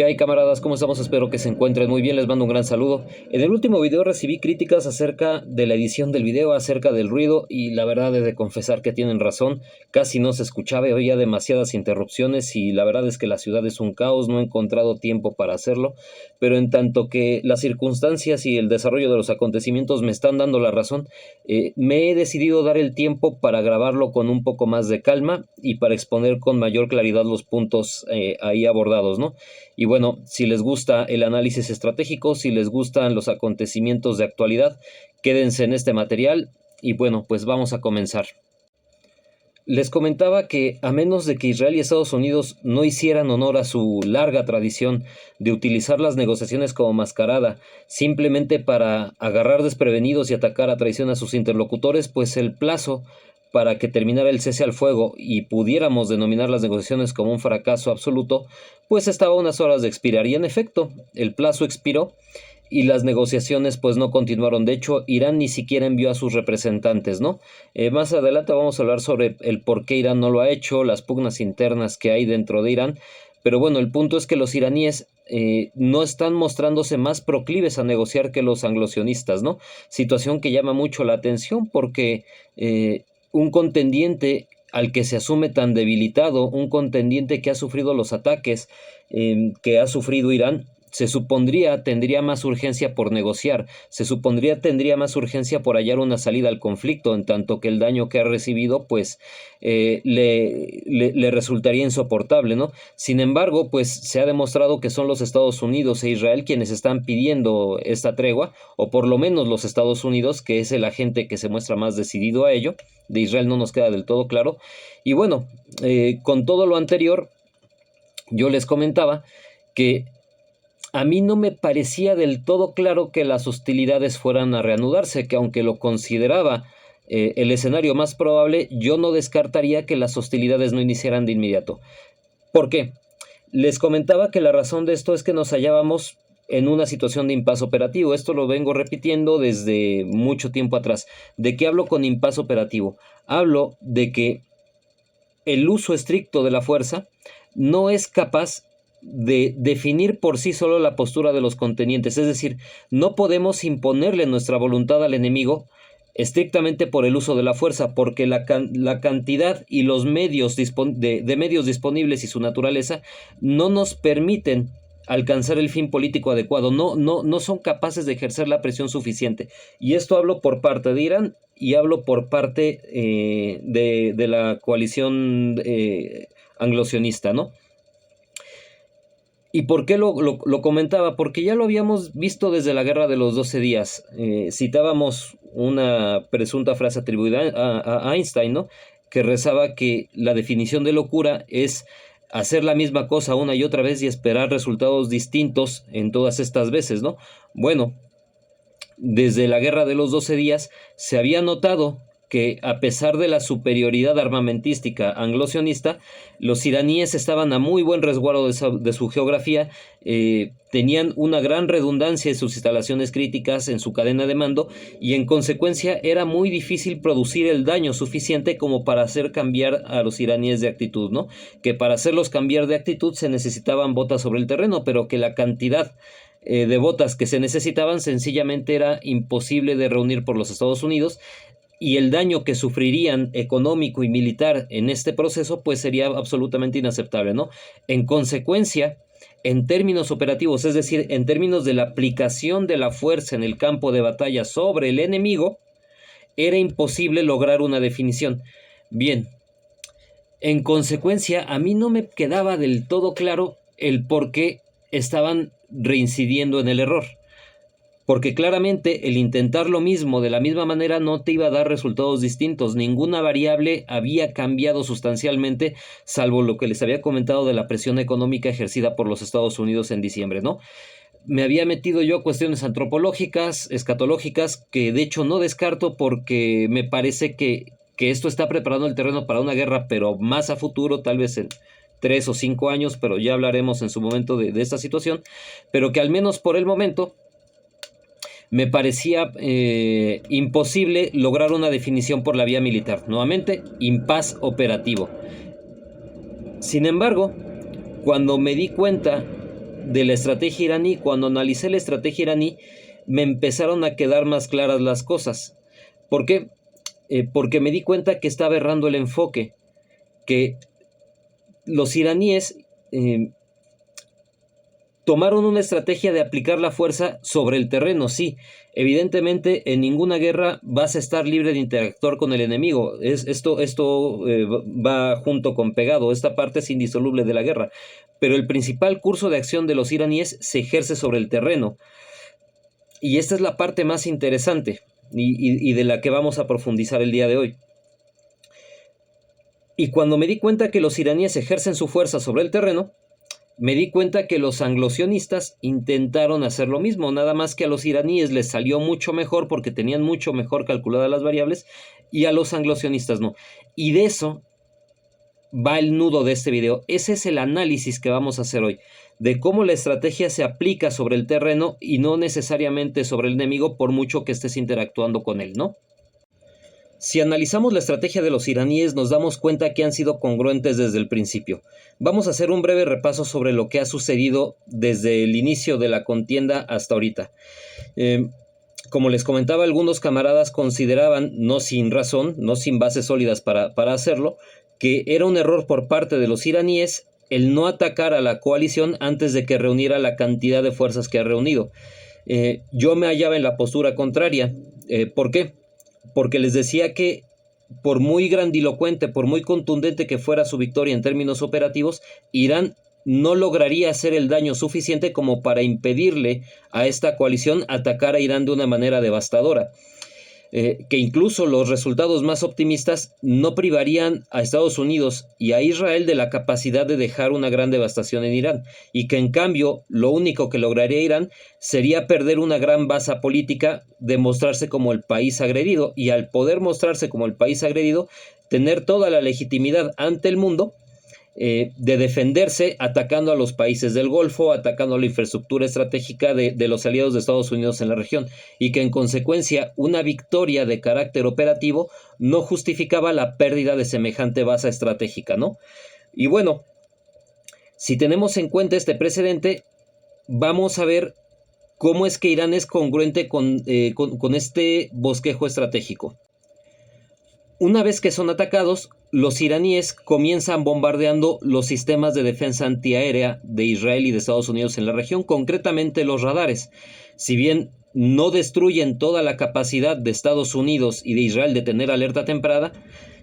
¿Qué hay, camaradas? ¿Cómo estamos? Espero que se encuentren muy bien, les mando un gran saludo. En el último video recibí críticas acerca de la edición del video, acerca del ruido, y la verdad he de confesar que tienen razón, casi no se escuchaba, había demasiadas interrupciones y la verdad es que la ciudad es un caos, no he encontrado tiempo para hacerlo, pero en tanto que las circunstancias y el desarrollo de los acontecimientos me están dando la razón, me he decidido dar el tiempo para grabarlo con un poco más de calma y para exponer con mayor claridad los puntos ahí abordados, ¿no? Y bueno, si les gusta el análisis estratégico, si les gustan los acontecimientos de actualidad, quédense en este material y bueno, pues vamos a comenzar. Les comentaba que a menos de que Israel y Estados Unidos no hicieran honor a su larga tradición de utilizar las negociaciones como mascarada simplemente para agarrar desprevenidos y atacar a traición a sus interlocutores, pues el plazo para que terminara el cese al fuego y pudiéramos denominar las negociaciones como un fracaso absoluto, pues estaba a unas horas de expirar. Y en efecto, el plazo expiró y las negociaciones pues no continuaron. De hecho, Irán ni siquiera envió a sus representantes, ¿no? Más adelante vamos a hablar sobre el por qué Irán no lo ha hecho, las pugnas internas que hay dentro de Irán. Pero bueno, el punto es que los iraníes no están mostrándose más proclives a negociar que los anglosionistas, ¿no? Situación que llama mucho la atención porque un contendiente al que se asume tan debilitado, un contendiente que ha sufrido los ataques que ha sufrido Irán, se supondría tendría más urgencia por negociar, se supondría tendría más urgencia por hallar una salida al conflicto, en tanto que el daño que ha recibido pues le resultaría insoportable, ¿no? Sin embargo, pues se ha demostrado que son los Estados Unidos e Israel quienes están pidiendo esta tregua, o por lo menos los Estados Unidos, que es el agente que se muestra más decidido a ello. De Israel no nos queda del todo claro. Y bueno, con todo lo anterior, yo les comentaba que a mí no me parecía del todo claro que las hostilidades fueran a reanudarse, que aunque lo consideraba el escenario más probable, yo no descartaría que las hostilidades no iniciaran de inmediato. ¿Por qué? Les comentaba que la razón de esto es que nos hallábamos en una situación de impasse operativo. Esto lo vengo repitiendo desde mucho tiempo atrás. ¿De qué hablo con impasse operativo? Hablo de que el uso estricto de la fuerza no es capaz de definir por sí solo la postura de los contendientes, es decir, no podemos imponerle nuestra voluntad al enemigo estrictamente por el uso de la fuerza, porque la cantidad y los medios de medios disponibles y su naturaleza no nos permiten alcanzar el fin político adecuado, no son capaces de ejercer la presión suficiente. Y esto hablo por parte de Irán y hablo por parte de la coalición anglosionista, ¿no? ¿Y por qué lo comentaba? Porque ya lo habíamos visto desde la Guerra de los 12 días. Citábamos una presunta frase atribuida a Einstein, ¿no? Que rezaba que la definición de locura es hacer la misma cosa una y otra vez y esperar resultados distintos en todas estas veces, ¿no? Bueno, desde la Guerra de los 12 días se había notado que a pesar de la superioridad armamentística anglosionista, los iraníes estaban a muy buen resguardo de su geografía, tenían una gran redundancia en sus instalaciones críticas, en su cadena de mando, y en consecuencia era muy difícil producir el daño suficiente como para hacer cambiar a los iraníes de actitud, ¿no? Que para hacerlos cambiar de actitud se necesitaban botas sobre el terreno, pero que la cantidad de botas que se necesitaban sencillamente era imposible de reunir por los Estados Unidos, y el daño que sufrirían económico y militar en este proceso pues sería absolutamente inaceptable, ¿no? En consecuencia, en términos operativos, es decir, en términos de la aplicación de la fuerza en el campo de batalla sobre el enemigo, era imposible lograr una definición. Bien, en consecuencia, a mí no me quedaba del todo claro el por qué estaban reincidiendo en el error. Porque claramente el intentar lo mismo de la misma manera no te iba a dar resultados distintos. Ninguna variable había cambiado sustancialmente, salvo lo que les había comentado de la presión económica ejercida por los Estados Unidos en diciembre, ¿no? Me había metido yo a cuestiones antropológicas, escatológicas, que de hecho no descarto porque me parece que esto está preparando el terreno para una guerra, pero más a futuro, tal vez en 3 o 5 años, pero ya hablaremos en su momento de esta situación, pero que al menos por el momento me parecía imposible lograr una definición por la vía militar. Nuevamente, impasse operativo. Sin embargo, cuando me di cuenta de la estrategia iraní. Cuando analicé la estrategia iraní, me empezaron a quedar más claras las cosas. ¿Por qué? Porque me di cuenta que estaba errando el enfoque, que los iraníes tomaron una estrategia de aplicar la fuerza sobre el terreno. Sí, evidentemente en ninguna guerra vas a estar libre de interactuar con el enemigo. Esto va junto con pegado, esta parte es indisoluble de la guerra. Pero el principal curso de acción de los iraníes se ejerce sobre el terreno. Y esta es la parte más interesante y de la que vamos a profundizar el día de hoy. Y cuando me di cuenta que los iraníes ejercen su fuerza sobre el terreno, me di cuenta que los anglosionistas intentaron hacer lo mismo, nada más que a los iraníes les salió mucho mejor porque tenían mucho mejor calculadas las variables y a los anglosionistas no. Y de eso va el nudo de este video. Ese es el análisis que vamos a hacer hoy, de cómo la estrategia se aplica sobre el terreno y no necesariamente sobre el enemigo, por mucho que estés interactuando con él, ¿no? Si analizamos la estrategia de los iraníes, nos damos cuenta que han sido congruentes desde el principio. Vamos a hacer un breve repaso sobre lo que ha sucedido desde el inicio de la contienda hasta ahorita. Como les comentaba, algunos camaradas consideraban, no sin razón, no sin bases sólidas para hacerlo, que era un error por parte de los iraníes el no atacar a la coalición antes de que reuniera la cantidad de fuerzas que ha reunido. Yo me hallaba en la postura contraria. ¿Por qué? Porque les decía que por muy grandilocuente, por muy contundente que fuera su victoria en términos operativos, Irán no lograría hacer el daño suficiente como para impedirle a esta coalición atacar a Irán de una manera devastadora. Que incluso los resultados más optimistas no privarían a Estados Unidos y a Israel de la capacidad de dejar una gran devastación en Irán, y que en cambio lo único que lograría Irán sería perder una gran base política, de mostrarse como el país agredido, y al poder mostrarse como el país agredido, tener toda la legitimidad ante el mundo de defenderse atacando a los países del Golfo, atacando la infraestructura estratégica de los aliados de Estados Unidos en la región, y que en consecuencia una victoria de carácter operativo no justificaba la pérdida de semejante base estratégica, ¿no? Y bueno, si tenemos en cuenta este precedente, vamos a ver cómo es que Irán es congruente con este bosquejo estratégico. Una vez que son atacados, los iraníes comienzan bombardeando los sistemas de defensa antiaérea de Israel y de Estados Unidos en la región, concretamente los radares. Si bien no destruyen toda la capacidad de Estados Unidos y de Israel de tener alerta temprana,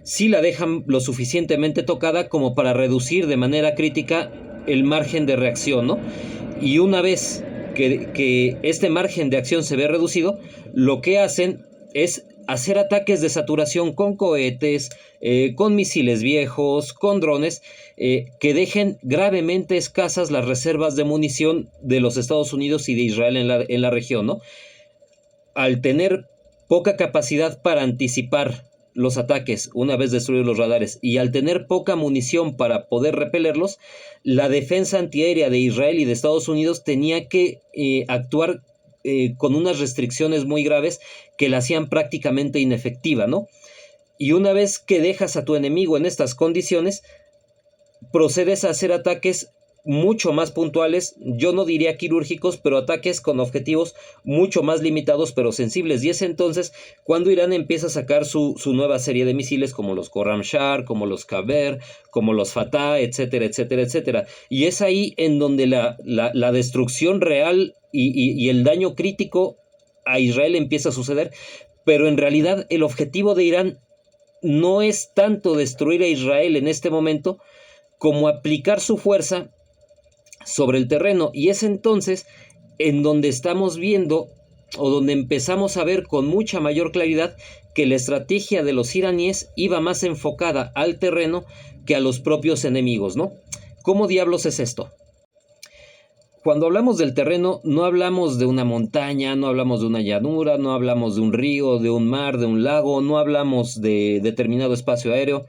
sí la dejan lo suficientemente tocada como para reducir de manera crítica el margen de reacción, ¿no? Y una vez que este margen de acción se ve reducido, lo que hacen es hacer ataques de saturación con cohetes, con misiles viejos, con drones, que dejen gravemente escasas las reservas de munición de los Estados Unidos y de Israel en la región, ¿no? Al tener poca capacidad para anticipar los ataques una vez destruidos los radares, y al tener poca munición para poder repelerlos, la defensa antiaérea de Israel y de Estados Unidos tenía que actuar con unas restricciones muy graves que la hacían prácticamente inefectiva, ¿no? Y una vez que dejas a tu enemigo en estas condiciones, procedes a hacer ataques mucho más puntuales, yo no diría quirúrgicos, pero ataques con objetivos mucho más limitados pero sensibles. Y es entonces cuando Irán empieza a sacar su nueva serie de misiles, como los Khorramshahr, como los Kaber, como los Fatah, etcétera, etcétera, etcétera. Y es ahí en donde la destrucción real y el daño crítico a Israel empieza a suceder. Pero en realidad el objetivo de Irán no es tanto destruir a Israel en este momento, como aplicar su fuerza sobre el terreno. Y es entonces en donde estamos viendo, o donde empezamos a ver con mucha mayor claridad, que la estrategia de los iraníes iba más enfocada al terreno que a los propios enemigos, ¿no? ¿Cómo diablos es esto? Cuando hablamos del terreno, no hablamos de una montaña, no hablamos de una llanura, no hablamos de un río, de un mar, de un lago, no hablamos de determinado espacio aéreo.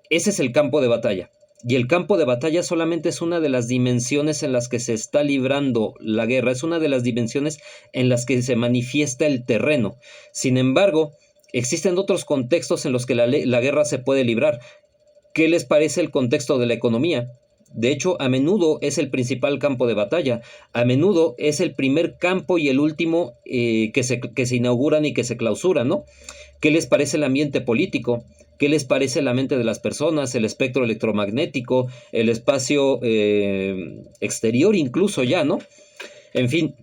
Ese es el campo de batalla. Y el campo de batalla solamente es una de las dimensiones en las que se está librando la guerra, es una de las dimensiones en las que se manifiesta el terreno. Sin embargo, existen otros contextos en los que la guerra se puede librar. ¿Qué les parece el contexto de la economía? De hecho, a menudo es el principal campo de batalla, a menudo es el primer campo y el último que se inauguran y que se clausuran, ¿no? ¿Qué les parece el ambiente político? ¿Qué les parece la mente de las personas, el espectro electromagnético, el espacio exterior incluso ya, ¿no? En fin,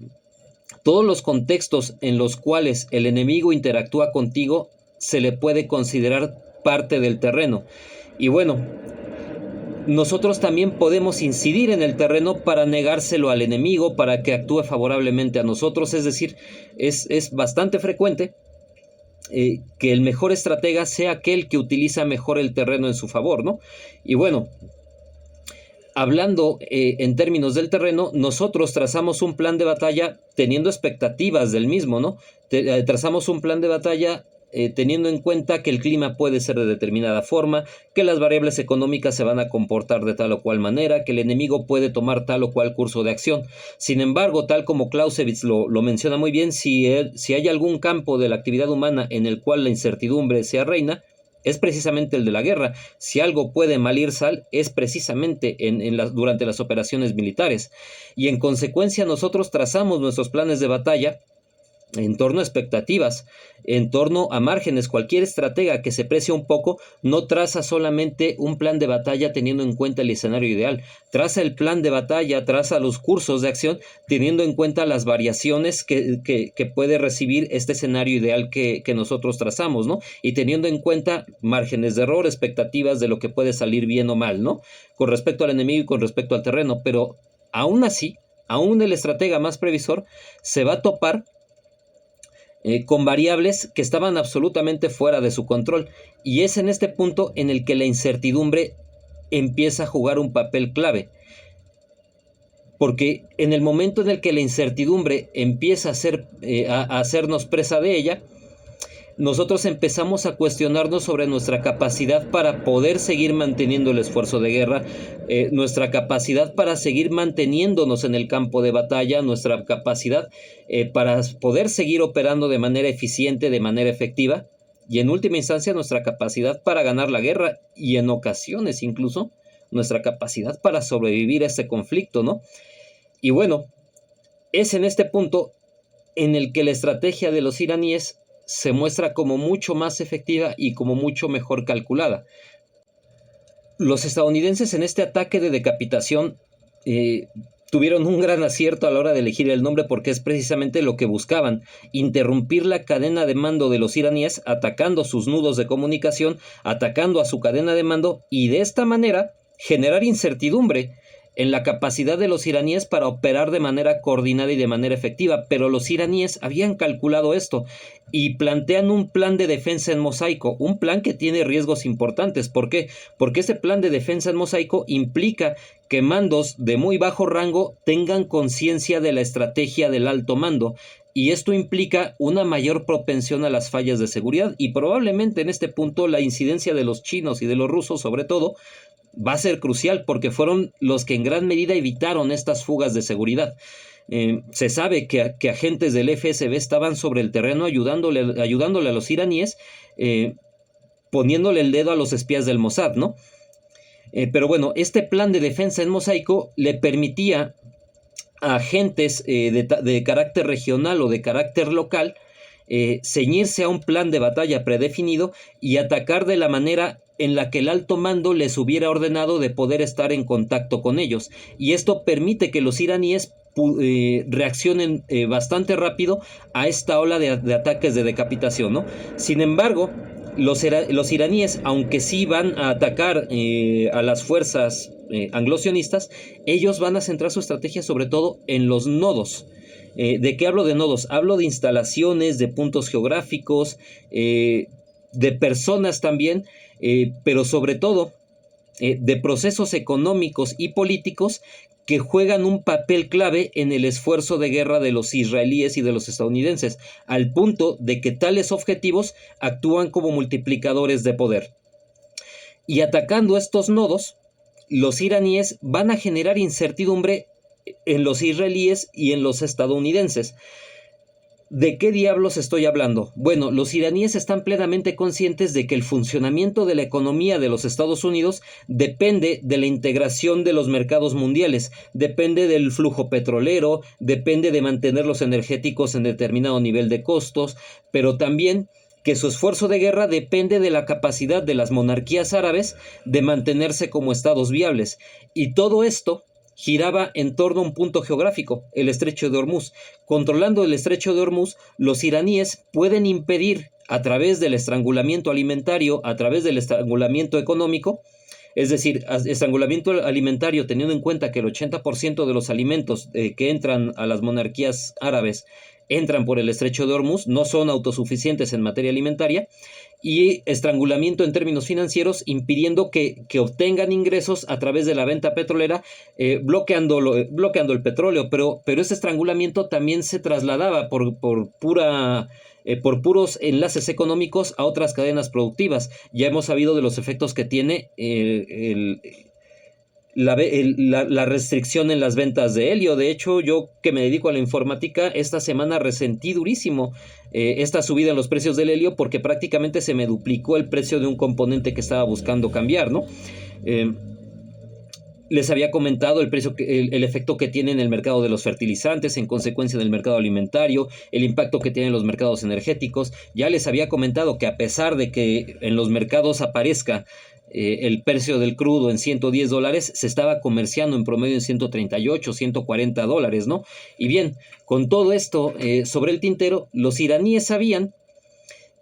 todos los contextos en los cuales el enemigo interactúa contigo se le puede considerar parte del terreno. Y bueno, nosotros también podemos incidir en el terreno para negárselo al enemigo, para que actúe favorablemente a nosotros. Es decir, es bastante frecuente que el mejor estratega sea aquel que utiliza mejor el terreno en su favor, ¿no? Y bueno, hablando en términos del terreno, nosotros trazamos un plan de batalla teniendo expectativas del mismo, ¿no? Trazamos un plan de batalla teniendo en cuenta que el clima puede ser de determinada forma, que las variables económicas se van a comportar de tal o cual manera, que el enemigo puede tomar tal o cual curso de acción. Sin embargo, tal como Clausewitz lo menciona muy bien, si hay algún campo de la actividad humana en el cual la incertidumbre sea reina, es precisamente el de la guerra. Si algo puede mal ir sal, es precisamente durante las operaciones militares. Y en consecuencia nosotros trazamos nuestros planes de batalla en torno a expectativas, en torno a márgenes. Cualquier estratega que se precie un poco no traza solamente un plan de batalla teniendo en cuenta el escenario ideal, traza el plan de batalla, traza los cursos de acción teniendo en cuenta las variaciones que puede recibir este escenario ideal que nosotros trazamos, ¿no? Y teniendo en cuenta márgenes de error, expectativas de lo que puede salir bien o mal, ¿no? Con respecto al enemigo y con respecto al terreno. Pero aún así, aún el estratega más previsor se va a topar con variables que estaban absolutamente fuera de su control. Y es en este punto en el que la incertidumbre empieza a jugar un papel clave. Porque en el momento en el que la incertidumbre empieza a hacernos presa de ella, nosotros empezamos a cuestionarnos sobre nuestra capacidad para poder seguir manteniendo el esfuerzo de guerra, nuestra capacidad para seguir manteniéndonos en el campo de batalla, nuestra capacidad para poder seguir operando de manera eficiente, de manera efectiva, y en última instancia nuestra capacidad para ganar la guerra y en ocasiones incluso nuestra capacidad para sobrevivir a este conflicto, ¿no? Y bueno, es en este punto en el que la estrategia de los iraníes se muestra como mucho más efectiva y como mucho mejor calculada. Los estadounidenses en este ataque de decapitación tuvieron un gran acierto a la hora de elegir el nombre, porque es precisamente lo que buscaban: interrumpir la cadena de mando de los iraníes, atacando sus nudos de comunicación, atacando a su cadena de mando, y de esta manera generar incertidumbre en la capacidad de los iraníes para operar de manera coordinada y de manera efectiva. Pero los iraníes habían calculado esto y plantean un plan de defensa en mosaico, un plan que tiene riesgos importantes. ¿Por qué? Porque ese plan de defensa en mosaico implica que mandos de muy bajo rango tengan conciencia de la estrategia del alto mando, y esto implica una mayor propensión a las fallas de seguridad, y probablemente en este punto la incidencia de los chinos y de los rusos sobre todo va a ser crucial, porque fueron los que en gran medida evitaron estas fugas de seguridad. Se sabe que agentes del FSB estaban sobre el terreno ayudándole a los iraníes, poniéndole el dedo a los espías del Mossad, ¿no? Pero bueno, este plan de defensa en mosaico le permitía a agentes de carácter regional o de carácter local ceñirse a un plan de batalla predefinido y atacar de la manera en la que el alto mando les hubiera ordenado de poder estar en contacto con ellos. Y esto permite que los iraníes reaccionen bastante rápido a esta ola de ataques de decapitación, ¿no? Sin embargo, los iraníes, aunque sí van a atacar a las fuerzas anglosionistas, ellos van a centrar su estrategia sobre todo en los nodos. ¿De qué hablo de nodos? Hablo de instalaciones, de puntos geográficos, de personas también, pero sobre todo de procesos económicos y políticos que juegan un papel clave en el esfuerzo de guerra de los israelíes y de los estadounidenses, al punto de que tales objetivos actúan como multiplicadores de poder. Y atacando estos nodos, los iraníes van a generar incertidumbre en los israelíes y en los estadounidenses. ¿De qué diablos estoy hablando? Bueno, los iraníes están plenamente conscientes de que el funcionamiento de la economía de los Estados Unidos depende de la integración de los mercados mundiales, depende del flujo petrolero, depende de mantener los energéticos en determinado nivel de costos, pero también que su esfuerzo de guerra depende de la capacidad de las monarquías árabes de mantenerse como estados viables. Y todo esto giraba en torno a un punto geográfico, el estrecho de Hormuz. Controlando el estrecho de Hormuz, los iraníes pueden impedir, a través del estrangulamiento alimentario, a través del estrangulamiento económico, es decir, estrangulamiento alimentario teniendo en cuenta que el 80% de los alimentos que entran a las monarquías árabes entran por el estrecho de Hormuz, no son autosuficientes en materia alimentaria, y estrangulamiento en términos financieros, impidiendo que obtengan ingresos a través de la venta petrolera, bloqueando el petróleo, pero ese estrangulamiento también se trasladaba por puros enlaces económicos a otras cadenas productivas. Ya hemos sabido de los efectos que tiene la restricción en las ventas de helio. De hecho, yo que me dedico a la informática, esta semana resentí durísimo esta subida en los precios del helio, porque prácticamente se me duplicó el precio de un componente que estaba buscando cambiar, ¿no? Les había comentado el efecto que tiene en el mercado de los fertilizantes, en consecuencia del mercado alimentario, el impacto que tienen los mercados energéticos. Ya les había comentado que a pesar de que en los mercados aparezca el precio del crudo en $110, se estaba comerciando en promedio en 138, $140, ¿no? Y bien, con todo esto sobre el tintero, los iraníes sabían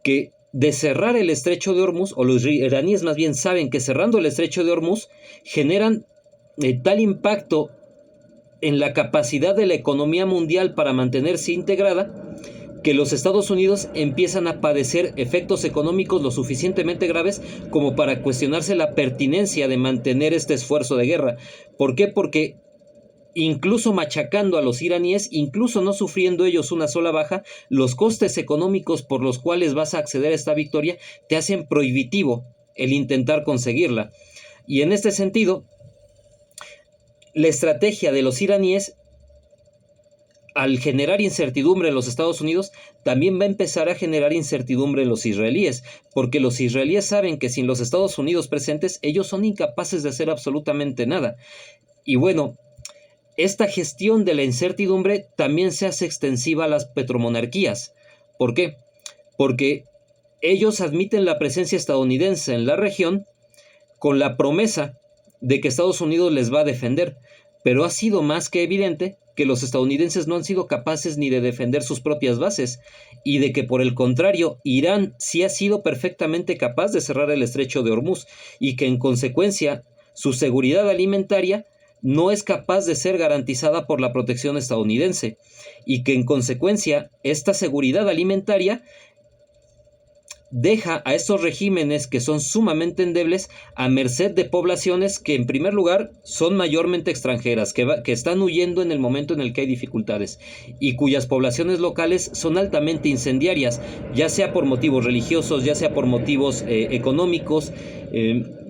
que de cerrar el estrecho de Hormuz, o los iraníes más bien saben que cerrando el estrecho de Hormuz generan tal impacto en la capacidad de la economía mundial para mantenerse integrada, que los Estados Unidos empiezan a padecer efectos económicos lo suficientemente graves como para cuestionarse la pertinencia de mantener este esfuerzo de guerra. ¿Por qué? Porque incluso machacando a los iraníes, incluso no sufriendo ellos una sola baja, los costes económicos por los cuales vas a acceder a esta victoria te hacen prohibitivo el intentar conseguirla. Y en este sentido, la estrategia de los iraníes, al generar incertidumbre en los Estados Unidos, también va a empezar a generar incertidumbre en los israelíes, porque los israelíes saben que sin los Estados Unidos presentes, ellos son incapaces de hacer absolutamente nada. Y bueno, esta gestión de la incertidumbre también se hace extensiva a las petromonarquías. ¿Por qué? Porque ellos admiten la presencia estadounidense en la región con la promesa de que Estados Unidos les va a defender, pero ha sido más que evidente que los estadounidenses no han sido capaces ni de defender sus propias bases, y de que por el contrario, Irán sí ha sido perfectamente capaz de cerrar el estrecho de Hormuz, y que en consecuencia su seguridad alimentaria no es capaz de ser garantizada por la protección estadounidense, y que en consecuencia esta seguridad alimentaria deja a estos regímenes que son sumamente endebles a merced de poblaciones que en primer lugar son mayormente extranjeras, que están huyendo en el momento en el que hay dificultades, y cuyas poblaciones locales son altamente incendiarias, ya sea por motivos religiosos, ya sea por motivos económicos.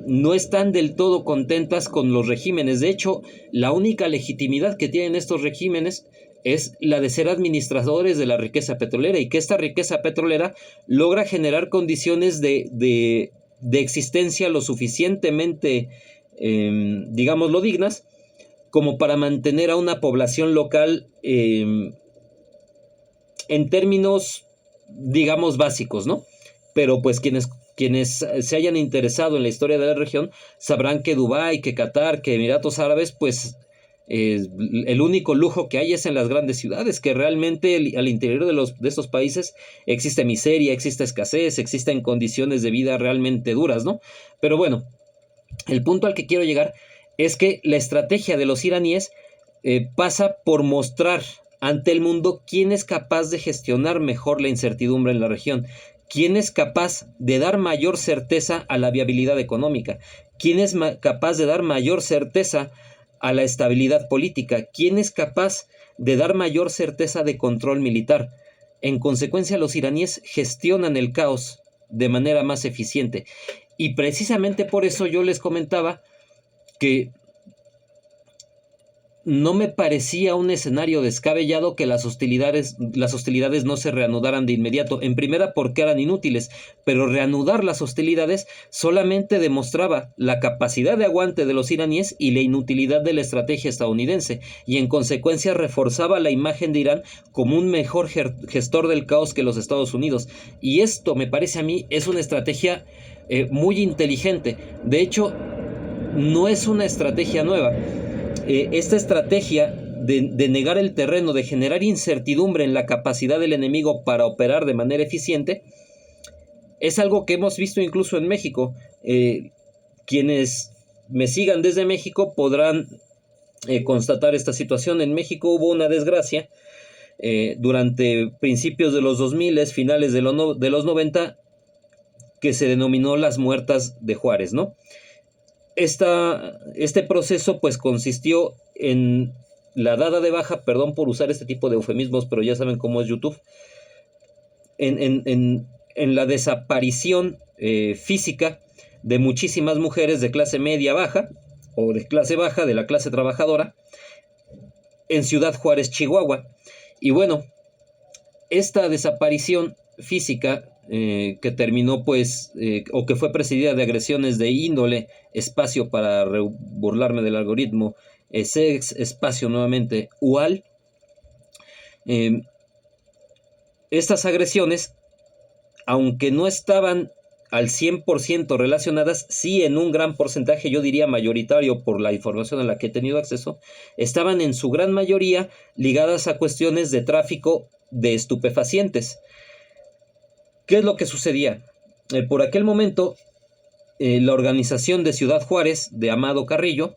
No están del todo contentas con los regímenes. De hecho, la única legitimidad que tienen estos regímenes es la de ser administradores de la riqueza petrolera, y que esta riqueza petrolera logra generar condiciones de existencia lo suficientemente, digámoslo, dignas, como para mantener a una población local en términos, digamos, básicos, ¿no? Pero pues quienes se hayan interesado en la historia de la región sabrán que Dubái, que Qatar, que Emiratos Árabes, pues el único lujo que hay es en las grandes ciudades, que realmente al interior de estos países existe miseria, existe escasez, existen condiciones de vida realmente duras, ¿no? Pero bueno, el punto al que quiero llegar es que la estrategia de los iraníes pasa por mostrar ante el mundo quién es capaz de gestionar mejor la incertidumbre en la región, quién es capaz de dar mayor certeza a la viabilidad económica, quién es capaz de dar mayor certeza a la estabilidad política, quién es capaz de dar mayor certeza de control militar. En consecuencia, los iraníes gestionan el caos de manera más eficiente. Y precisamente por eso yo les comentaba que no me parecía un escenario descabellado que las hostilidades no se reanudaran de inmediato. En primera, porque eran inútiles, pero reanudar las hostilidades solamente demostraba la capacidad de aguante de los iraníes y la inutilidad de la estrategia estadounidense, y en consecuencia reforzaba la imagen de Irán como un mejor gestor del caos que los Estados Unidos. Y esto, me parece a mí, es una estrategia muy inteligente. De hecho, no es una estrategia nueva. Esta estrategia de negar el terreno, de generar incertidumbre en la capacidad del enemigo para operar de manera eficiente, es algo que hemos visto incluso en México. Quienes me sigan desde México podrán constatar esta situación. En México hubo una desgracia durante principios de los 2000, finales de los 90, que se denominó las muertas de Juárez, ¿no? Este proceso pues consistió en la dada de baja, perdón por usar este tipo de eufemismos, pero ya saben cómo es YouTube, en la desaparición física de muchísimas mujeres de clase media baja o de clase baja, de la clase trabajadora, en Ciudad Juárez, Chihuahua. Y bueno, esta desaparición física que terminó pues o que fue precedida de agresiones de índole espacio, para burlarme del algoritmo, sex espacio nuevamente UAL. Estas agresiones, aunque no estaban al 100% relacionadas, sí en un gran porcentaje, yo diría mayoritario por la información a la que he tenido acceso, estaban en su gran mayoría ligadas a cuestiones de tráfico de estupefacientes. ¿Qué es lo que sucedía? Por aquel momento, la organización de Ciudad Juárez, de Amado Carrillo,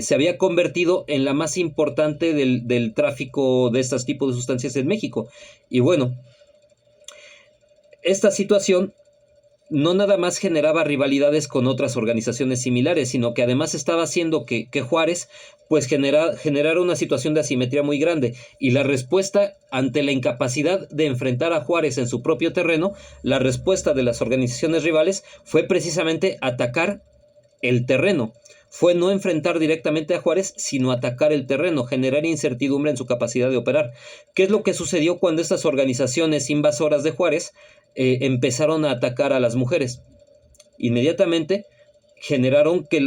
se había convertido en la más importante del tráfico de estos tipos de sustancias en México. Y bueno, esta situación no nada más generaba rivalidades con otras organizaciones similares, sino que además estaba haciendo que Juárez pues generara una situación de asimetría muy grande. Y la respuesta ante la incapacidad de enfrentar a Juárez en su propio terreno, la respuesta de las organizaciones rivales fue precisamente atacar el terreno. Fue no enfrentar directamente a Juárez, sino atacar el terreno, generar incertidumbre en su capacidad de operar. ¿Qué es lo que sucedió cuando estas organizaciones invasoras de Juárez empezaron a atacar a las mujeres? Inmediatamente generaron que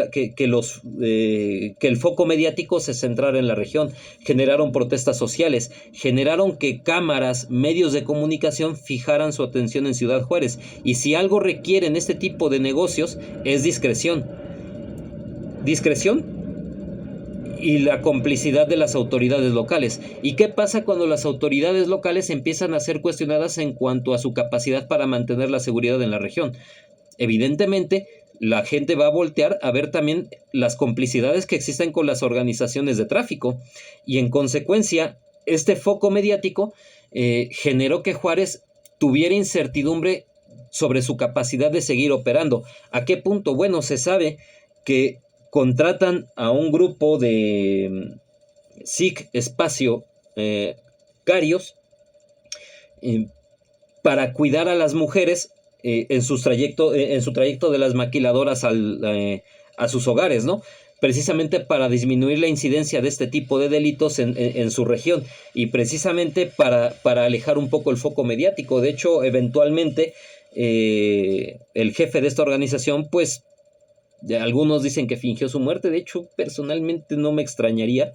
el foco mediático se centrara en la región, generaron protestas sociales, generaron que cámaras, medios de comunicación fijaran su atención en Ciudad Juárez. Y si algo requieren este tipo de negocios es discreción. Discreción y la complicidad de las autoridades locales. ¿Y qué pasa cuando las autoridades locales empiezan a ser cuestionadas en cuanto a su capacidad para mantener la seguridad en la región? Evidentemente, la gente va a voltear a ver también las complicidades que existen con las organizaciones de tráfico, y en consecuencia, este foco mediático generó que Juárez tuviera incertidumbre sobre su capacidad de seguir operando. ¿A qué punto? Bueno, se sabe que contratan a un grupo de SIC espacio Carios para cuidar a las mujeres en su trayecto de las maquiladoras a sus hogares, ¿no? Precisamente para disminuir la incidencia de este tipo de delitos en su región, y precisamente para alejar un poco el foco mediático. De hecho, eventualmente el jefe de esta organización, pues, algunos dicen que fingió su muerte. De hecho, personalmente no me extrañaría,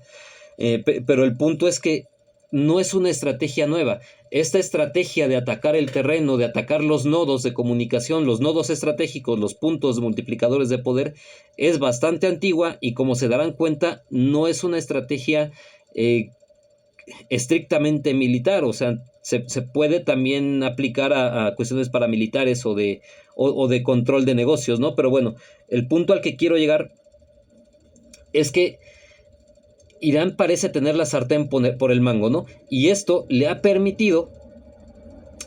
pero el punto es que no es una estrategia nueva. Esta estrategia de atacar el terreno, de atacar los nodos de comunicación, los nodos estratégicos, los puntos multiplicadores de poder, es bastante antigua, y como se darán cuenta, no es una estrategia estrictamente militar. O sea, se puede también aplicar a cuestiones paramilitares o de control de negocios, ¿no? Pero bueno, el punto al que quiero llegar es que Irán parece tener la sartén por el mango, ¿no? Y esto le ha permitido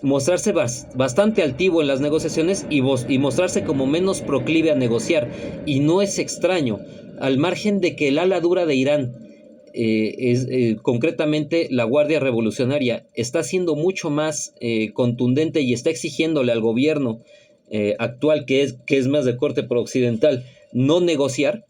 mostrarse bastante altivo en las negociaciones y mostrarse como menos proclive a negociar. Y no es extraño, al margen de que el ala dura de Irán, concretamente la Guardia Revolucionaria, está siendo mucho más contundente y está exigiéndole al gobierno actual, que es más de corte pro-occidental, no negociar.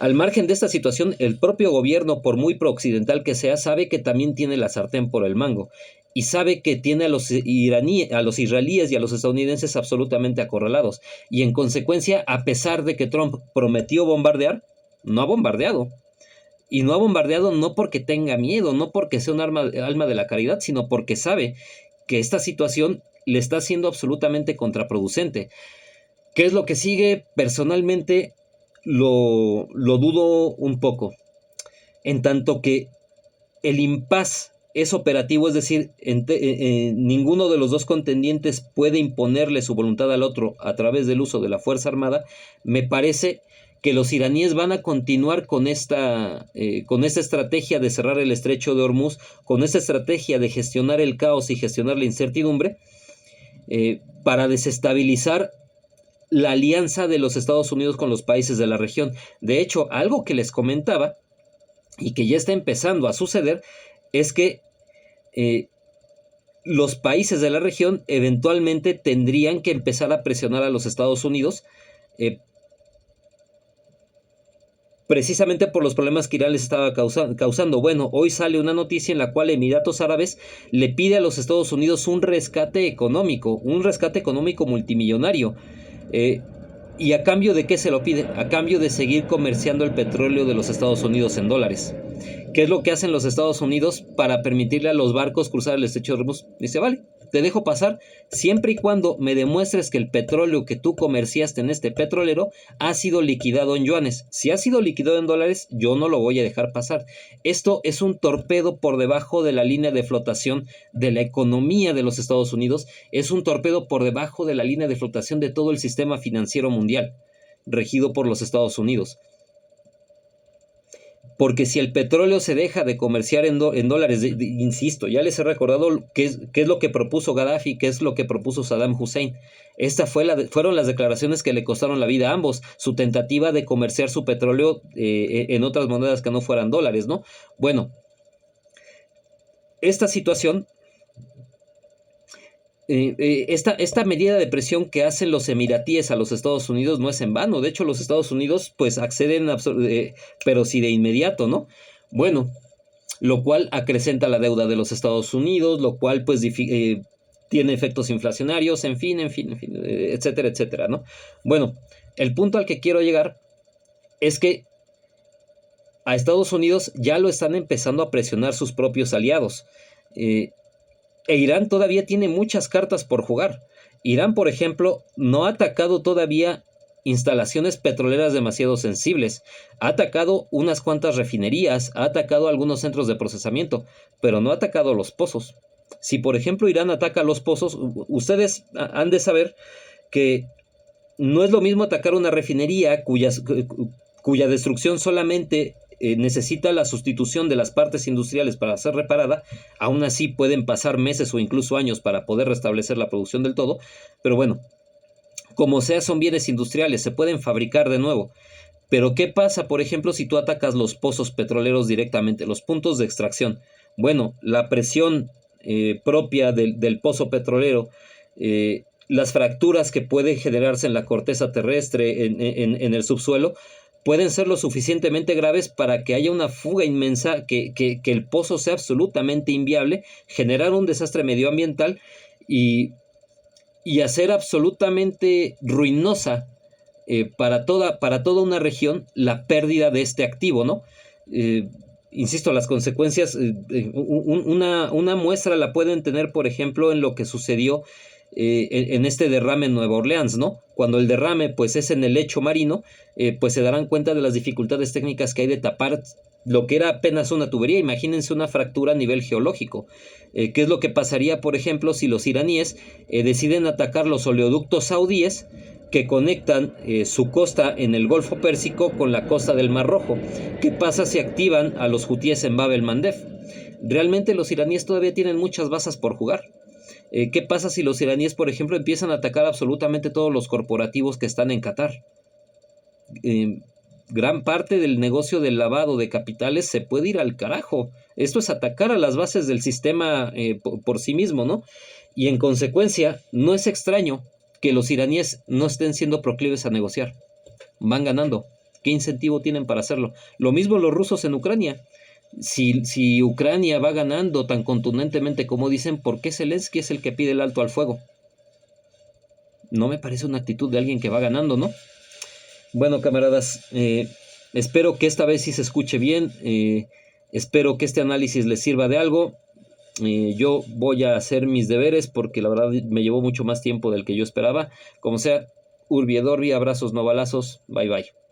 Al margen de esta situación, el propio gobierno, por muy prooccidental que sea, sabe que también tiene la sartén por el mango y sabe que tiene a los israelíes y a los estadounidenses absolutamente acorralados. Y en consecuencia, a pesar de que Trump prometió bombardear, no ha bombardeado. Y no ha bombardeado no porque tenga miedo, no porque sea un alma de la caridad, sino porque sabe que esta situación le está siendo absolutamente contraproducente. ¿Qué es lo que sigue? Personalmente lo dudo un poco, en tanto que el impas es operativo, es decir, ninguno de los dos contendientes puede imponerle su voluntad al otro a través del uso de la Fuerza Armada. Me parece que los iraníes van a continuar con esta estrategia de cerrar el estrecho de Hormuz, con esta estrategia de gestionar el caos y gestionar la incertidumbre, para desestabilizar la alianza de los Estados Unidos con los países de la región. De hecho, algo que les comentaba y que ya está empezando a suceder es que los países de la región eventualmente tendrían que empezar a presionar a los Estados Unidos, precisamente por los problemas que Irán les estaba causando. Bueno, hoy sale una noticia en la cual Emiratos Árabes le pide a los Estados Unidos un rescate económico multimillonario. ¿Y a cambio de qué se lo pide? A cambio de seguir comerciando el petróleo de los Estados Unidos en dólares. ¿Qué es lo que hacen los Estados Unidos para permitirle a los barcos cruzar el estrecho de Hormuz? Dice, vale, te dejo pasar siempre y cuando me demuestres que el petróleo que tú comerciaste en este petrolero ha sido liquidado en yuanes. Si ha sido liquidado en dólares, yo no lo voy a dejar pasar. Esto es un torpedo por debajo de la línea de flotación de la economía de los Estados Unidos. Es un torpedo por debajo de la línea de flotación de todo el sistema financiero mundial, regido por los Estados Unidos. Porque si el petróleo se deja de comerciar en dólares, insisto, ya les he recordado qué es lo que propuso Gaddafi, qué es lo que propuso Saddam Hussein. Fueron las declaraciones que le costaron la vida a ambos, su tentativa de comerciar su petróleo en otras monedas que no fueran dólares, ¿no? Bueno, esta situación, esta medida de presión que hacen los emiratíes a los Estados Unidos no es en vano. De hecho, los Estados Unidos pues acceden, pero sí de inmediato, ¿no? Bueno, lo cual acrecenta la deuda de los Estados Unidos, lo cual pues tiene efectos inflacionarios, en fin, etcétera, etcétera, ¿no? Bueno, el punto al que quiero llegar es que a Estados Unidos ya lo están empezando a presionar sus propios aliados. E Irán todavía tiene muchas cartas por jugar. Irán, por ejemplo, no ha atacado todavía instalaciones petroleras demasiado sensibles. Ha atacado unas cuantas refinerías, ha atacado algunos centros de procesamiento, pero no ha atacado los pozos. Si, por ejemplo, Irán ataca los pozos, ustedes han de saber que no es lo mismo atacar una refinería cuya destrucción solamente necesita la sustitución de las partes industriales para ser reparada. Aún así pueden pasar meses o incluso años para poder restablecer la producción del todo, pero bueno, como sea, son bienes industriales, se pueden fabricar de nuevo. Pero ¿qué pasa, por ejemplo, si tú atacas los pozos petroleros directamente, los puntos de extracción? Bueno, la presión propia del pozo petrolero, las fracturas que pueden generarse en la corteza terrestre, en el subsuelo, pueden ser lo suficientemente graves para que haya una fuga inmensa, que el pozo sea absolutamente inviable, generar un desastre medioambiental y hacer absolutamente ruinosa para toda una región la pérdida de este activo, ¿no? Insisto, las consecuencias, una muestra la pueden tener, por ejemplo, en lo que sucedió en este derrame en Nueva Orleans, ¿no? Cuando el derrame pues es en el lecho marino, pues se darán cuenta de las dificultades técnicas que hay de tapar lo que era apenas una tubería. Imagínense una fractura a nivel geológico. ¿Qué es lo que pasaría, por ejemplo, si los iraníes deciden atacar los oleoductos saudíes que conectan su costa en el Golfo Pérsico con la costa del Mar Rojo? ¿Qué pasa si activan a los hutíes en Bab el-Mandeb? Realmente los iraníes todavía tienen muchas bazas por jugar. ¿Qué pasa si los iraníes, por ejemplo, empiezan a atacar absolutamente todos los corporativos que están en Qatar? Gran parte del negocio del lavado de capitales se puede ir al carajo. Esto es atacar a las bases del sistema por sí mismo, ¿no? Y en consecuencia, no es extraño que los iraníes no estén siendo proclives a negociar. Van ganando. ¿Qué incentivo tienen para hacerlo? Lo mismo los rusos en Ucrania. Si Ucrania va ganando tan contundentemente como dicen, ¿por qué Zelensky es el que pide el alto al fuego? No me parece una actitud de alguien que va ganando, ¿no? Bueno, camaradas, espero que esta vez sí se escuche bien. Espero que este análisis les sirva de algo. Yo voy a hacer mis deberes porque la verdad me llevó mucho más tiempo del que yo esperaba. Como sea, Urbi et Orbi, abrazos, no balazos. Bye bye.